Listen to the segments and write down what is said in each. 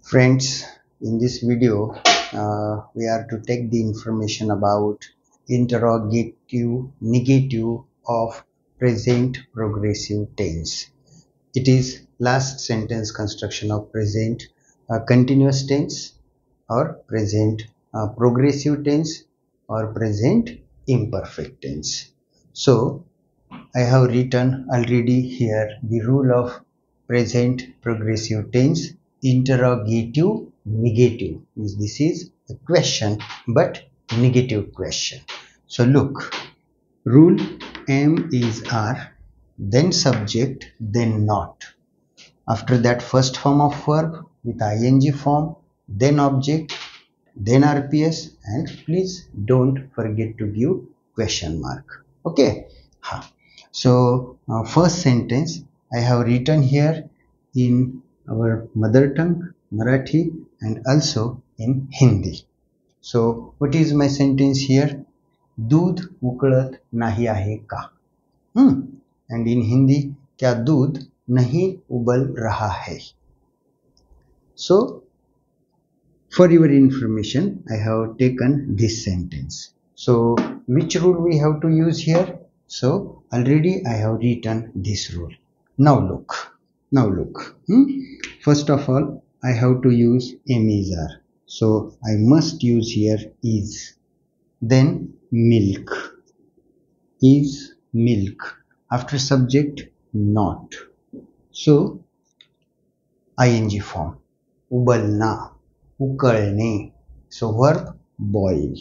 Friends, in this video, we are to take the information about interrogative negative of present progressive tense. It is last sentence construction of present continuous tense or present progressive tense or present imperfect tense. So, I have written already here the rule of present progressive tense interrogative negative means this is a question but negative question. So look, rule am is are, then subject, then not. After that first form of verb with ing form, then object, then rps, and please don't forget to give question mark. Okay. So first sentence I have written here in our mother tongue Marathi and also in Hindi. So what is my sentence here? दूध उकळत नाही आहे का? And in Hindi, क्या दूध नहीं उबल रहा है? So for your information, I have taken this sentence. So which rule we have to use here? So already I have written this rule. Now look. First of all, I have to use am is are. So I must use here is. Then milk. Is milk. After subject, not. So ing form. उबलना, उकळणे. So verb boil.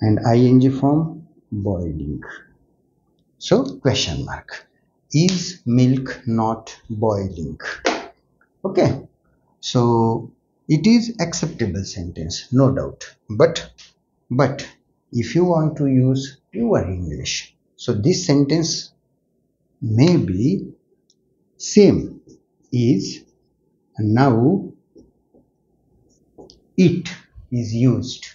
And ing form boiling. So question mark. Is milk not boiling? Okay. So it is acceptable sentence, no doubt. But if you want to use pure English, so this sentence may be same is, and now it is used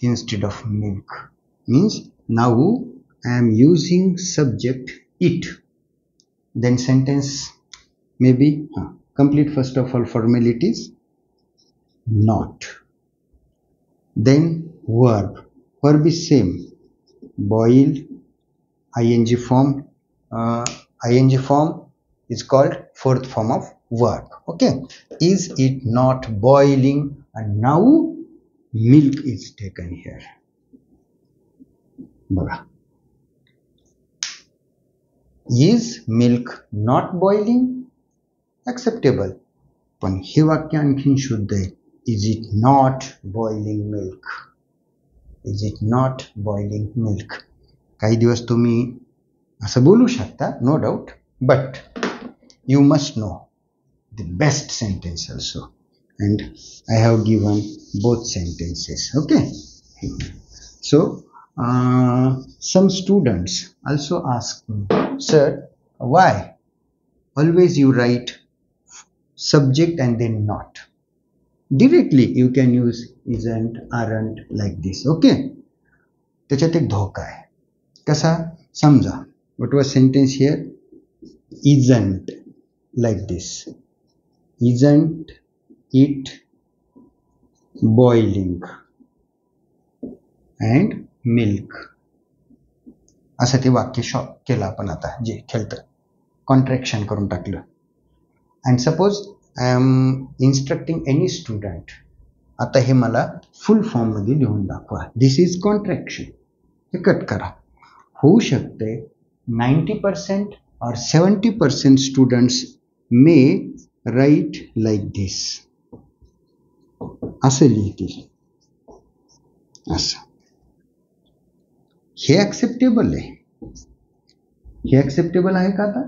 instead of milk. Means now I am using subject it. Then sentence may be complete first of all formalities, not. Then verb is same, boil, ing form is called fourth form of verb. Okay, is it not boiling? And now milk is taken here. Baba. Is milk not boiling? Acceptable. पण हे वाक्य आणखीन शुद्ध आहे. Is it not boiling milk? Is it not boiling milk? काही दिवस तुम्ही असं बोलू शकता, no doubt, but you must know the best sentence also. And I have given both sentences. Okay. So some students also ask me, sir, why always you write subject and then not? Directly you can use isn't, aren't like this. Okay. त्याच्यात एक धोका आहे. कसा? समजा what was sentence here? Isn't like this. Isn't it boiling and milk? असं ते वाक्य केलं आपण आता जे खेळतं कॉन्ट्रॅक्शन करून टाकलं. And suppose I am instructing any student. आता हे मला फुल फॉर्म मध्ये लिहून दाखवा. This is contraction. हे कट करा. होऊ शकते 90% or 70% students may write like this. असं लिहितील. असं. हे ऍक्सेप्टेबल आहे. हे ऍक्सेप्टेबल आहे का आता?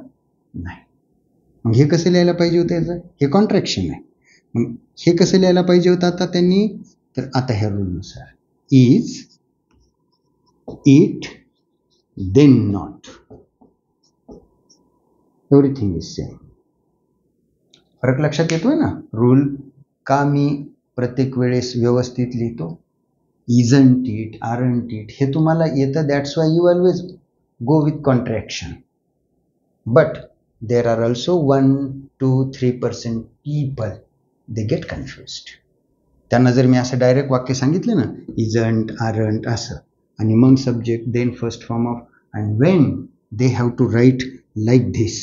नाही. मग हे कसं लिहायला पाहिजे होतं याचं? हे कॉन्ट्रॅक्शन आहे. मग हे कसं लिहायला पाहिजे होतं आता त्यांनी? तर आता ह्या रूलनुसार is, it, then not. Everything is same. फरक लक्षात येतोय ना? रूल का मी प्रत्येक वेळेस व्यवस्थित लिहितो? isn't it, aren't it, हे तुम्हाला येतं. That's why you always go with contraction. But there are also 1-3% people they get confused. त्यांना जर मी असं डायरेक्ट वाक्य सांगितलं ना, isn't, aren't असं, आणि मग subject, then first form of, and when they have to write like this,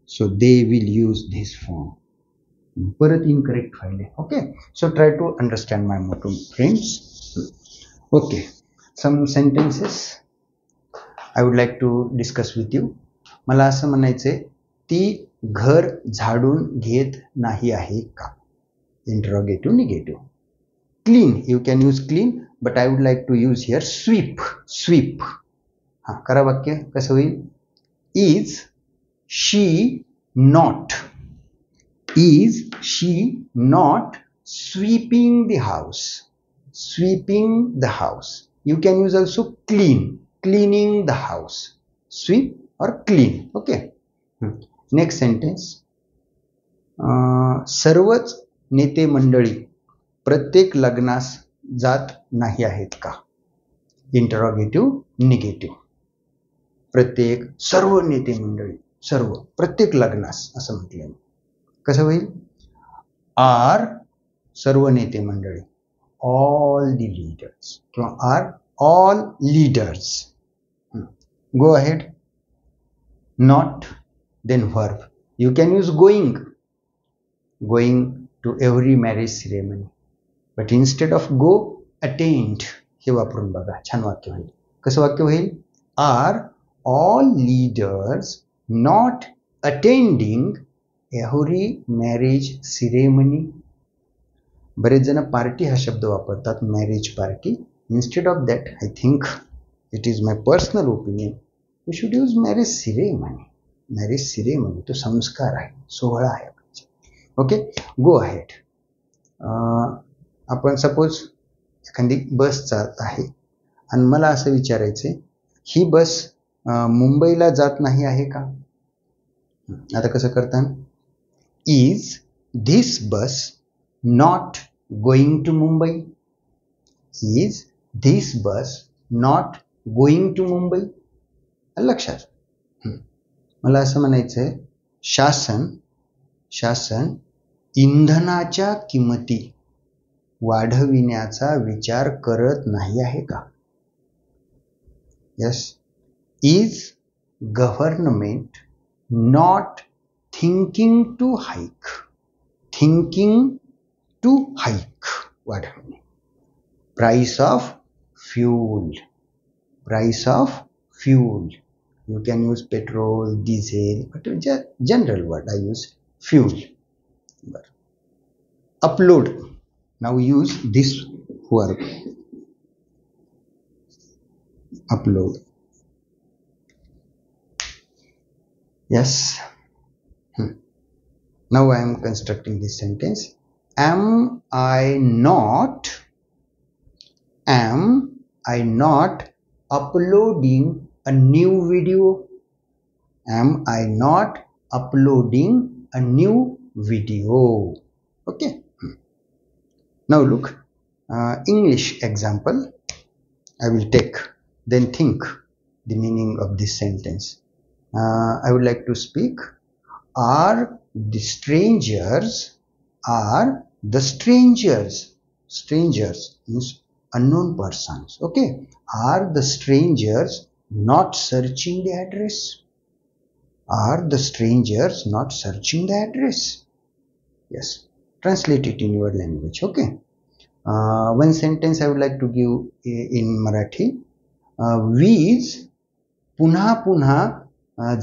so they will use this form. परत incorrect file आहे. Okay, so try to understand my motto, friends. Okay, some sentences I would like to discuss with you. मला असं म्हणायचंय, ती घर झाडून घेत नाही आहे का? Interrogative, negative. Clean, you can use clean, but I would like to use here sweep. Sweep. हा करा वाक्य कसं होईल? Is she not? Is she not sweeping the house? Sweeping the house. You can use also clean. Cleaning the house. Sweep or clean. Okay. Next sentence. सर्वच नेते मंडळी प्रत्येक लग्नास जात नाही आहेत का? Interrogative, negative. प्रत्येक, सर्व नेते मंडळी, सर्व, प्रत्येक लग्नास असं म्हटलं. कसं होईल? आर सर्व नेते मंडळी, ऑल दी लीडर्स, किंवा are all leaders. Go ahead. Not, then verb. You can use going. Going to every marriage ceremony, but instead of go, attend. हे वापरून बघा, छान वाक्य होईल. कसं वाक्य होईल? Are all leaders not attending every marriage ceremony? बरेच जण पार्टी हा शब्द वापरतात, marriage party. Instead of that, I think, it is my personal opinion, we should use marriage ceremony. Marriage ceremony तो संस्कार आहे, सोहळा आहे. Okay, go ahead. आपण सपोज एखादी बस चालत आहे आणि मला असं विचारायचंय, ही बस मुंबईला जात नाही आहे का? आता कसं करता? Is this bus not going to Mumbai? Is this bus not going to Mumbai? लक्षात. मला असं म्हणायचंय, शासन इंधनाच्या किमती वाढविण्याचा विचार करत नाही आहे का? Yes. Is government not thinking to hike? Thinking to hike, वाढवणे. Price of fuel. Price of fuel. You can use petrol, diesel, but general word I use fuel. Upload. Now use this verb. Upload. Yes. Now I am constructing this sentence. Am I not uploading a new video? Am I not uploading a new video? Okay. Now look, English example I will take, then think the meaning of this sentence. I would like to speak, are the strangers means unknown persons. Okay, are the strangers not searching the address? Are the strangers not searching the address? Yes, translate it in your language. Okay. One sentence I would like to give in Marathi. वीज पुन्हा पुन्हा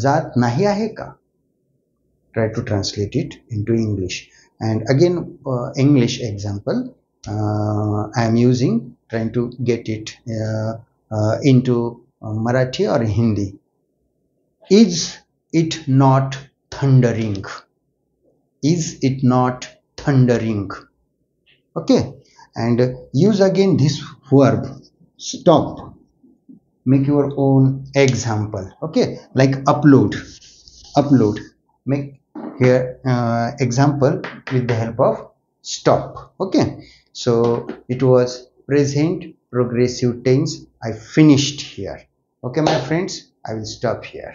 जात नाही आहे का? Try to translate it into English. And again, English example I am using, trying to get it into Marathi or Hindi. Is it not thundering? Is it not thundering? Okay. And use again this verb, stop. Make your own example. Okay, like upload. Make here example with the help of stop. Okay, so it was present progressive tense. I finished here. Okay, my friends, I will stop here.